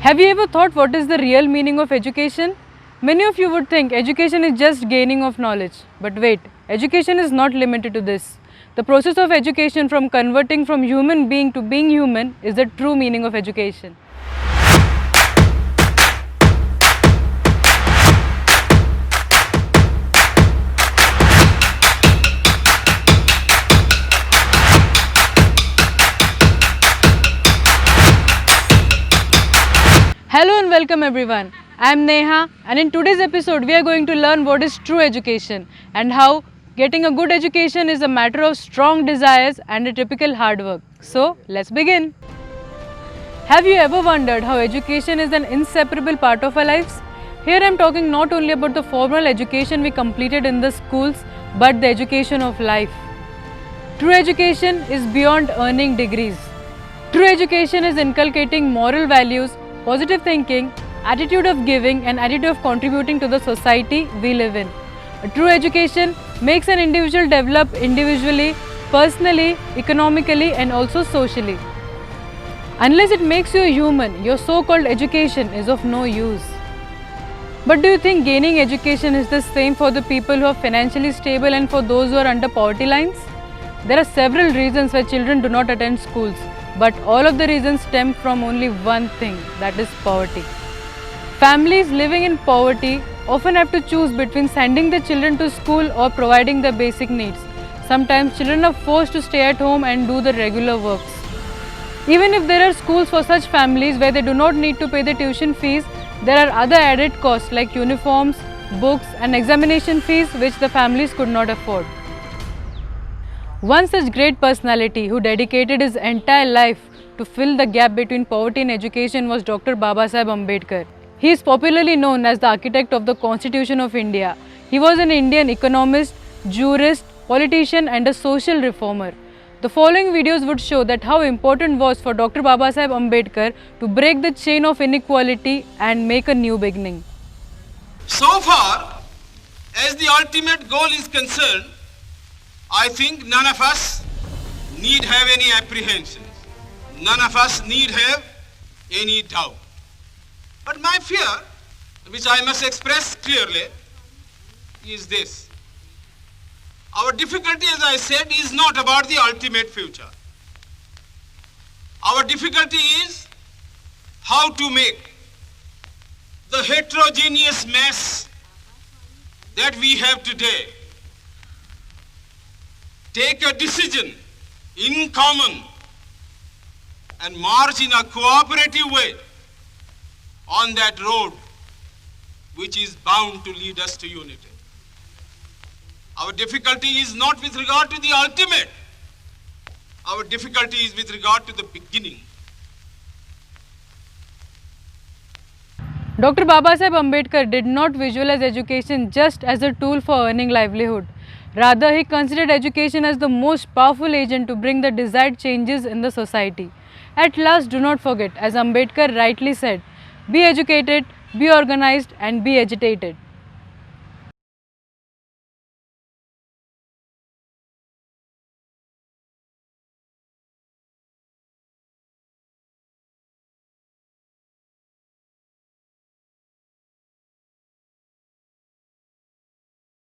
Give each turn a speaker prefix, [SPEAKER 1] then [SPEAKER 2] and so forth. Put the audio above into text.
[SPEAKER 1] Have you ever thought what is the real meaning of education? Many of you would think education is just gaining of knowledge. But wait, education is not limited to this. The process of education, from converting from human being to being human, is the true meaning of education. Hello and welcome everyone. I am Neha, and in today's episode we are going to learn what is true education and how getting a good education is a matter of strong desires and a typical hard work. So let's begin. Have you ever wondered how education is an inseparable part of our lives? Here I am talking not only about the formal education we completed in the schools, but the education of life. True education is beyond earning degrees. True education is inculcating moral values, positive thinking, attitude of giving and attitude of contributing to the society we live in. A true education makes an individual develop individually, personally, economically and also socially. Unless it makes you a human, your so-called education is of no use. But do you think gaining education is the same for the people who are financially stable and for those who are under poverty lines? There are several reasons why children do not attend schools. But all of the reasons stem from only one thing, that is poverty. Families living in poverty often have to choose between sending their children to school or providing their basic needs. Sometimes children are forced to stay at home and do the regular works. Even if there are schools for such families where they do not need to pay the tuition fees, there are other added costs like uniforms, books and examination fees which the families could not afford. One such great personality who dedicated his entire life to fill the gap between poverty and education was Dr. Babasaheb Ambedkar. He is popularly known as the architect of the Constitution of India. He was an Indian economist, jurist, politician and a social reformer. The following videos would show that how important was for Dr. Babasaheb Ambedkar to break the chain of inequality and make a new beginning.
[SPEAKER 2] So far as the ultimate goal is concerned, I think none of us need have any apprehensions. None of us need have any doubt. But my fear, which I must express clearly, is this. Our difficulty, as I said, is not about the ultimate future. Our difficulty is how to make the heterogeneous mess that we have today take a decision in common and march in a cooperative way on that road which is bound to lead us to unity. Our difficulty is not with regard to the ultimate. Our difficulty is with regard to the beginning.
[SPEAKER 1] Dr. Babasaheb Ambedkar did not visualize education just as a tool for earning livelihood. Rather, he considered education as the most powerful agent to bring the desired changes in the society. At last, do not forget, as Ambedkar rightly said, be educated, be organized and be agitated.